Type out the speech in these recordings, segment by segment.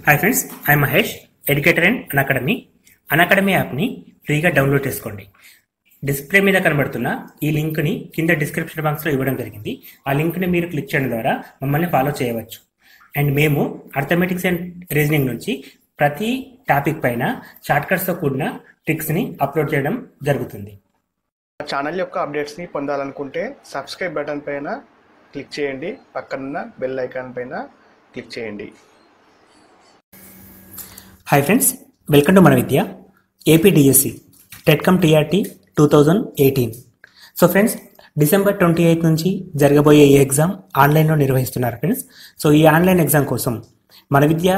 Hi friends, I Mahesh, educator and Unacademy. Unacademy యాప్ని ఫ్రీగా download చేసుకోండి. డిస్ప్లే మీద కనబడుతున్న ఈ లింక్ని కింద డిస్క్రిప్షన్ బాక్స్లో ఇవ్వడం జరిగింది. ఆ లింక్ని మీరు క్లిక్ చేయడం ద్వారా మమ్మల్ని ఫాలో చేయవచ్చు. అండ్ మేము అర్థమెటిక్స్ అండ్ రీజనింగ్ నుంచి ప్రతి టాపిక్ పైన షార్ట్కట్స్తో కూడిన ట్రిక్స్ని అప్లోడ్ చేయడం జరుగుతుంది. ఛానల్ యొక్క అప్డేట్స్ని పొందాలనుకుంటే సబ్స్క్రైబ్ బటన్ పైన క్లిక్ చేయండి, పక్కనున్న బెల్ ఐకాన్ పైన క్లిక్ చేయండి. హాయ్ ఫ్రెండ్స్, వెల్కమ్ టు మన Vidya AP DSC TET cum TRT 2018. So friends, December 28 నుంచి జరగబోయే ఈ ఎగ్జామ్ ఆన్లైన్లో నిర్వహిస్తున్నారు ఫ్రెండ్స్. సో ఈ ఆన్లైన్ ఎగ్జామ్ కోసం మన విద్య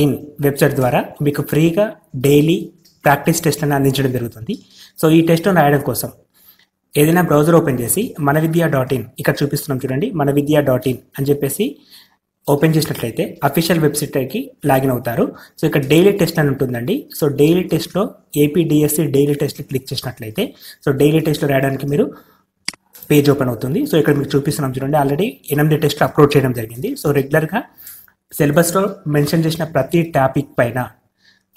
.in వెబ్సైట్ ద్వారా మీకు ఫ్రీగా డైలీ ప్రాక్టీస్ టెస్ట్లను అందించడం జరుగుతుంది. సో ఈ టెస్ట్ను రాయడం కోసం ఏదైనా బ్రౌజర్ ఓపెన్ చేసి మన విద్య .in ఇక్కడ చూపిస్తున్నాం చూడండి, మన విద్య .in అని చెప్పేసి ఓపెన్ చేసినట్లయితే అఫీషియల్ వెబ్సైట్కి లాగిన్ అవుతారు. సో ఇక్కడ డైలీ టెస్ట్ అని ఉంటుందండి. సో డైలీ టెస్ట్లో ఏపీడిఎస్సి డైలీ టెస్ట్ క్లిక్ చేసినట్లయితే సో డైలీ టెస్ట్లో రాయడానికి మీరు పేజ్ ఓపెన్ అవుతుంది. సో ఇక్కడ మీకు చూపిస్తున్నాం చూడండి, ఆల్రెడీ 8 టెస్ట్లు అప్లోడ్ చేయడం జరిగింది. సో రెగ్యులర్గా సిలబస్లో మెన్షన్ చేసిన ప్రతి టాపిక్ పైన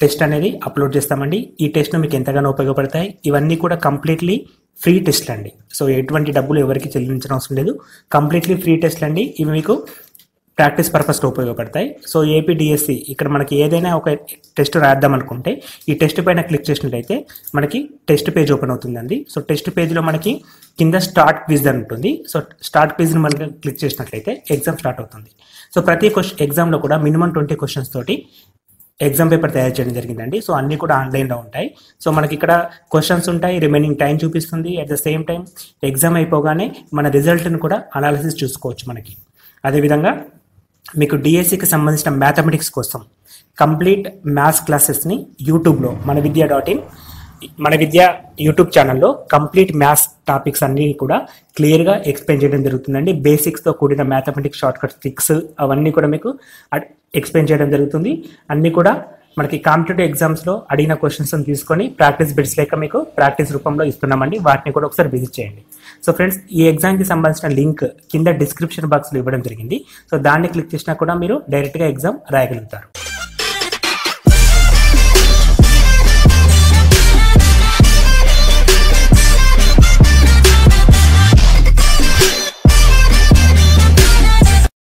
టెస్ట్ అనేది అప్లోడ్ చేస్తామండి. ఈ టెస్ట్ను మీకు ఎంతగానో ఉపయోగపడతాయి. ఇవన్నీ కూడా కంప్లీట్లీ ఫ్రీ టెస్ట్లు అండి. సో ఎటువంటి డబ్బులు ఎవరికి చెల్లించడం అవసరం లేదు, కంప్లీట్లీ ఫ్రీ టెస్ట్లు అండి. ఇవి మీకు ప్రాక్టీస్ పర్పస్లో ఉపయోగపడతాయి. సో ఏపీడిఎస్సి ఇక్కడ మనకి ఏదైనా ఒక టెస్ట్ రాద్దాం అనుకుంటే ఈ టెస్ట్ పైన క్లిక్ చేసినట్లయితే మనకి టెస్ట్ పేజ్ ఓపెన్ అవుతుందండి. సో టెస్ట్ పేజ్లో మనకి కింద స్టార్ట్ క్విజ్ అని ఉంటుంది. సో స్టార్ట్ క్విజ్ని మనకి క్లిక్ చేసినట్లయితే ఎగ్జామ్ స్టార్ట్ అవుతుంది. సో ప్రతి ఎగ్జామ్లో కూడా మినిమం 20 క్వశ్చన్స్ తోటి ఎగ్జామ్ పేపర్ తయారు చేయడం జరిగిందండి. సో అన్నీ కూడా ఆన్లైన్లో ఉంటాయి. సో మనకి ఇక్కడ క్వశ్చన్స్ ఉంటాయి, రిమైనింగ్ టైం చూపిస్తుంది. At the same time exam అయిపోగానే మన రిజల్ట్ని కూడా అనాలిసిస్ చూసుకోవచ్చు మనకి. అదేవిధంగా మీకు డిఎస్సికి సంబంధించిన మ్యాథమెటిక్స్ కోసం కంప్లీట్ మ్యాథ్స్ క్లాసెస్ని యూట్యూబ్లో మన విద్య యూట్యూబ్ ఛానల్లో కంప్లీట్ మ్యాథ్స్ టాపిక్స్ అన్నీ కూడా క్లియర్గా ఎక్స్ప్లెయిన్ చేయడం జరుగుతుందండి. బేసిక్స్తో కూడిన మ్యాథమెటిక్స్ షార్ట్కట్ ట్రిక్స్ అవన్నీ కూడా మీకు ఎక్స్ప్లెయిన్ చేయడం జరుగుతుంది. అన్నీ కూడా మనకి కాంపిటేటివ్ ఎగ్జామ్స్లో అడిగిన క్వశ్చన్స్ తీసుకొని ప్రాక్టీస్ బిట్స్ లేక మీకు ప్రాక్టీస్ రూపంలో ఇస్తున్నామండి. వాటిని కూడా ఒకసారి విజిట్ చేయండి. సో ఫ్రెండ్స్, ఈ ఎగ్జామ్కి సంబంధించిన లింక్ కింద డిస్క్రిప్షన్ బాక్స్లో ఇవ్వడం జరిగింది. సో దాన్ని క్లిక్ చేసినా కూడా మీరు డైరెక్ట్గా ఎగ్జామ్ రాయగలుగుతారు.